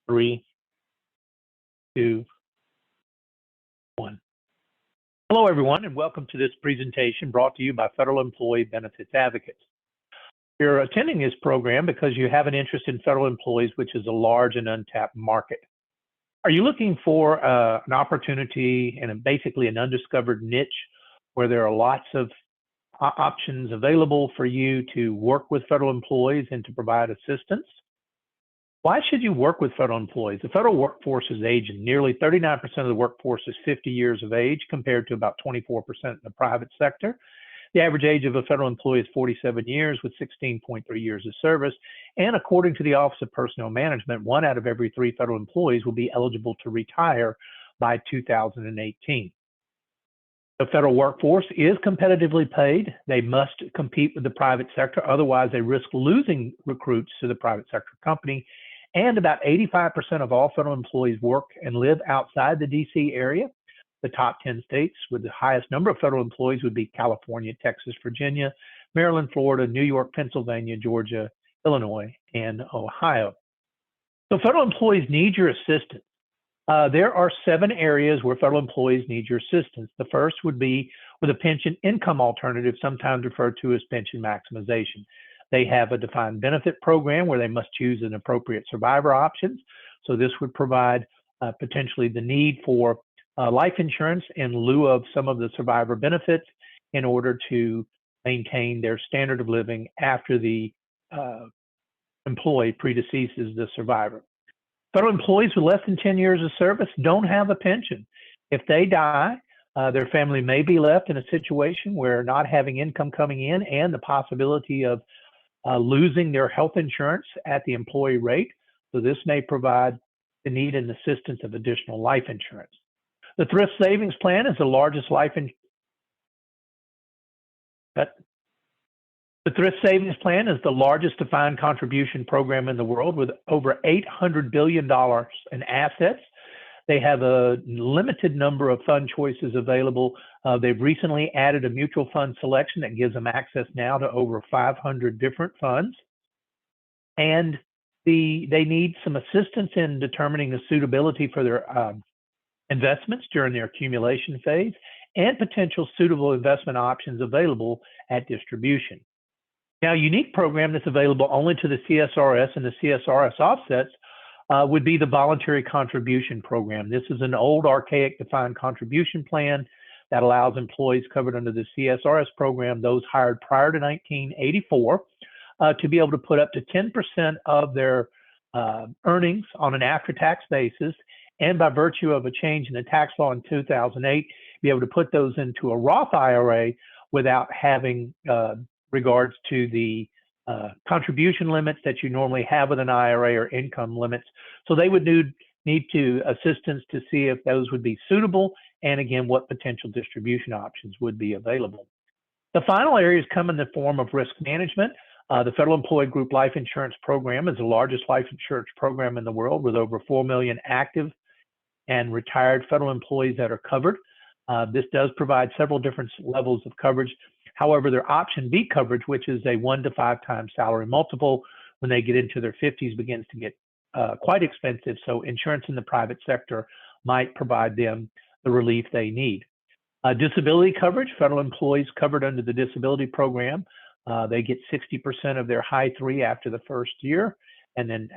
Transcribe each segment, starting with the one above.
3, 2, 1. Hello, everyone, and welcome to this presentation brought to you by Federal Employee Benefits Advocates. You're attending this program because you have an interest in federal employees, which is a large and untapped market. Are you looking for an opportunity and basically an undiscovered niche where there are lots of options available for you to work with federal employees and to provide assistance? Why should you work with federal employees? The federal workforce is aging. Nearly 39% of the workforce is 50 years of age compared to about 24% in the private sector. The average age of a federal employee is 47 years with 16.3 years of service. And according to the Office of Personnel Management, 1 out of every 3 federal employees will be eligible to retire by 2018. The federal workforce is competitively paid. They must compete with the private sector. Otherwise, they risk losing recruits to the private sector company. And about 85% of all federal employees work and live outside the DC area. The top 10 states with the highest number of federal employees would be California, Texas, Virginia, Maryland, Florida, New York, Pennsylvania, Georgia, Illinois, and Ohio. So federal employees need your assistance. There are 7 areas where federal employees need your assistance. The first would be with a pension income alternative, sometimes referred to as pension maximization. They have a defined benefit program where they must choose an appropriate survivor options. So this would provide potentially the need for life insurance in lieu of some of the survivor benefits in order to maintain their standard of living after the employee predeceases the survivor. Federal employees with less than 10 years of service don't have a pension. If they die, their family may be left in a situation where not having income coming in and the possibility of losing their health insurance at the employee rate. So this may provide the need and assistance of additional life insurance. The Thrift Savings Plan is the largest The Thrift Savings Plan is the largest defined contribution program in the world with over $800 billion in assets. They have a limited number of fund choices available. They've recently added a mutual fund selection that gives them access now to over 500 different funds. And they need some assistance in determining the suitability for their investments during their accumulation phase and potential suitable investment options available at distribution. Now, a unique program that's available only to the CSRS and the CSRS offsets would be the voluntary contribution program. This is an old, archaic defined contribution plan that allows employees covered under the CSRS program, those hired prior to 1984, to be able to put up to 10% of their earnings on an after-tax basis, and by virtue of a change in the tax law in 2008, be able to put those into a Roth IRA without having regards to the contribution limits that you normally have with an IRA or income limits. So they would need to assistance to see if those would be suitable and again, what potential distribution options would be available. The final areas come in the form of risk management. The Federal Employee Group Life Insurance Program is the largest life insurance program in the world with over 4 million active and retired federal employees that are covered. This does provide several different levels of coverage. However, their option B coverage, which is a 1 to 5 times salary multiple, when they get into their 50s, begins to get quite expensive. So insurance in the private sector might provide them the relief they need. Disability coverage, federal employees covered under the disability program, they get 60% of their high 3 after the first year, and then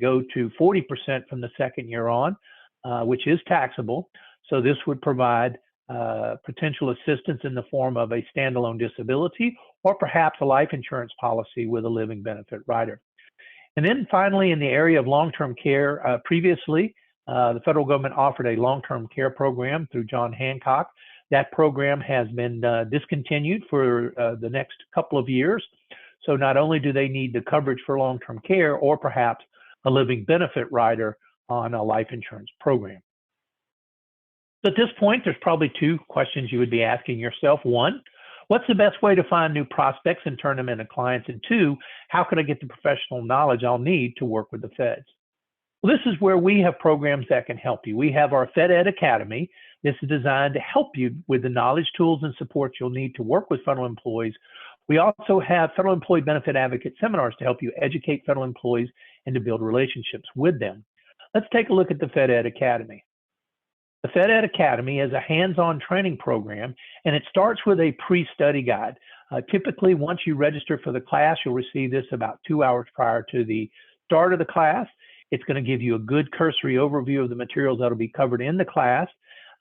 go to 40% from the second year on, which is taxable. So this would provide potential assistance in the form of a standalone disability or perhaps a life insurance policy with a living benefit rider. And then finally, in the area of long-term care, previously, the federal government offered a long-term care program through John Hancock. That program has been discontinued for the next couple of years. So not only do they need the coverage for long-term care or perhaps a living benefit rider on a life insurance program. At this point, there's probably 2 questions you would be asking yourself. 1, what's the best way to find new prospects and turn them into clients? And 2, how can I get the professional knowledge I'll need to work with the feds? Well, this is where we have programs that can help you. We have our FedEd Academy. This is designed to help you with the knowledge, tools, and support you'll need to work with federal employees. We also have Federal Employee Benefit Advocate seminars to help you educate federal employees and to build relationships with them. Let's take a look at the FedEd Academy. The FedEd Academy is a hands-on training program, and it starts with a pre-study guide. Typically, once you register for the class, you'll receive this about 2 hours prior to the start of the class. It's going to give you a good cursory overview of the materials that will be covered in the class,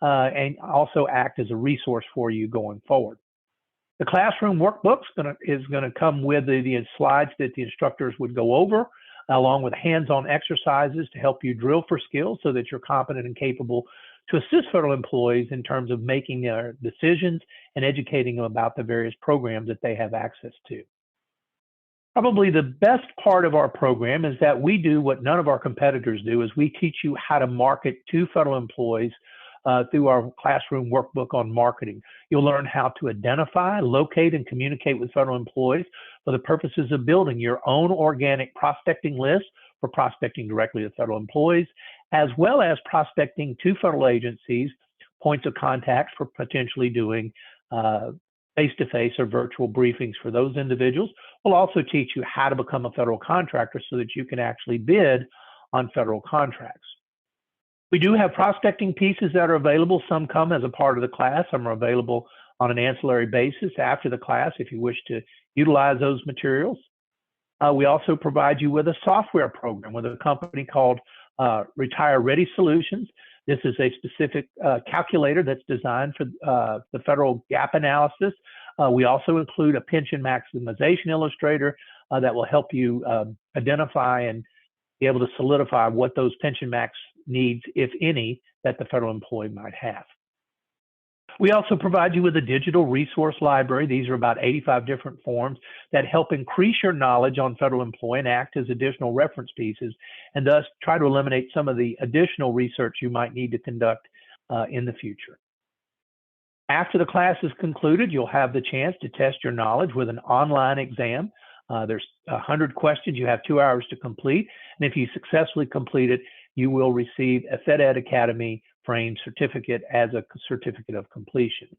and also act as a resource for you going forward. The classroom workbook is going to come with the slides that the instructors would go over, along with hands-on exercises to help you drill for skills so that you're competent and capable to assist federal employees in terms of making their decisions and educating them about the various programs that they have access to. Probably the best part of our program is that we do what none of our competitors do, is we teach you how to market to federal employees through our classroom workbook on marketing. You'll learn how to identify, locate, and communicate with federal employees for the purposes of building your own organic prospecting list for prospecting directly to federal employees, as well as prospecting to federal agencies, points of contact for potentially doing face-to-face or virtual briefings for those individuals. We'll also teach you how to become a federal contractor so that you can actually bid on federal contracts. We do have prospecting pieces that are available. Some come as a part of the class. Some are available on an ancillary basis after the class if you wish to utilize those materials. We also provide you with a software program with a company called Retire Ready Solutions. This is a specific calculator that's designed for the federal gap analysis. We also include a pension maximization illustrator that will help you identify and be able to solidify what those pension max needs, if any, that the federal employee might have. We also provide you with a digital resource library. These are about 85 different forms that help increase your knowledge on federal employee and act as additional reference pieces, and thus try to eliminate some of the additional research you might need to conduct in the future. After the class is concluded, you'll have the chance to test your knowledge with an online exam. There's 100 questions. You have 2 hours to complete, and if you successfully complete it, you will receive a FedEd Academy framed certificate as a certificate of completion.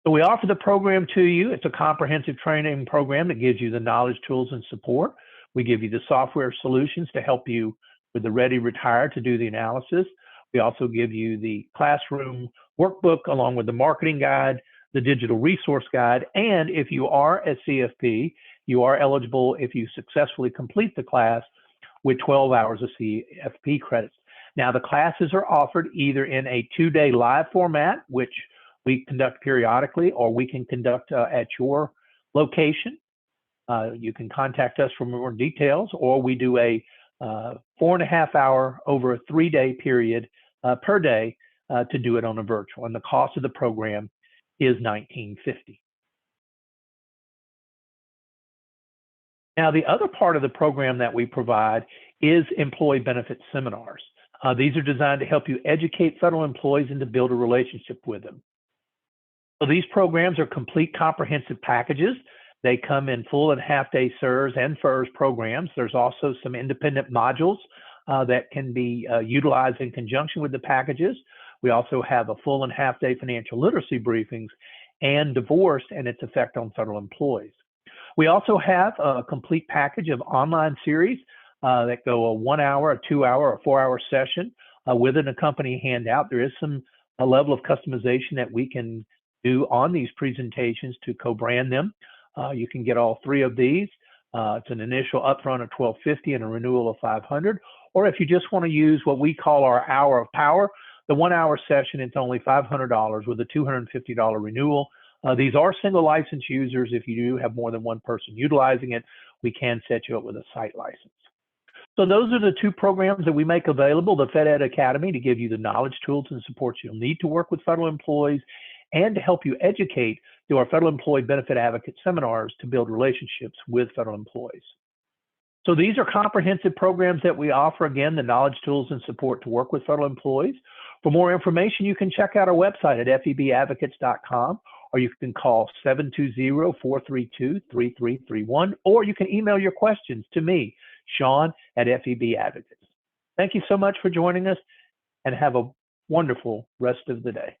So we offer the program to you. It's a comprehensive training program that gives you the knowledge, tools, and support. We give you the software solutions to help you with the Ready Retire to do the analysis. We also give you the classroom workbook along with the marketing guide, the digital resource guide, and if you are a CFP, you are eligible, if you successfully complete the class, with 12 hours of CFP credits. Now, the classes are offered either in a 2-day live format, which we conduct periodically, or we can conduct at your location. You can contact us for more details, or we do a 4.5 hour over a 3-day period per day to do it on a virtual. And the cost of the program is $19.50. Now, the other part of the program that we provide is employee benefit seminars. These are designed to help you educate federal employees and to build a relationship with them. So these programs are complete comprehensive packages. They come in full and half-day SERS and FERS programs. There's also some independent modules that can be utilized in conjunction with the packages. We also have a full and half-day financial literacy briefings and divorce and its effect on federal employees. We also have a complete package of online series that go a 1 hour, a 2 hour, or 4 hour session with an accompanying handout. There is a level of customization that we can do on these presentations to co-brand them. You can get all 3 of these. It's an initial upfront of $12.50 and a renewal of $500. Or if you just want to use what we call our hour of power, the 1 hour session, it's only $500 with a $250 renewal. These are single license users. If you do have more than one person utilizing it, we can set you up with a site license. So those are the 2 programs that we make available, the FedEd Academy to give you the knowledge, tools, and support you'll need to work with federal employees, and to help you educate through our Federal Employee Benefit Advocate seminars to build relationships with federal employees. So these are comprehensive programs that we offer, again, the knowledge, tools, and support to work with federal employees. For more information, you can check out our website at febadvocates.com, or you can call 720-432-3331, or you can email your questions to me, Sean, at FEB Advocates. Thank you so much for joining us, and have a wonderful rest of the day.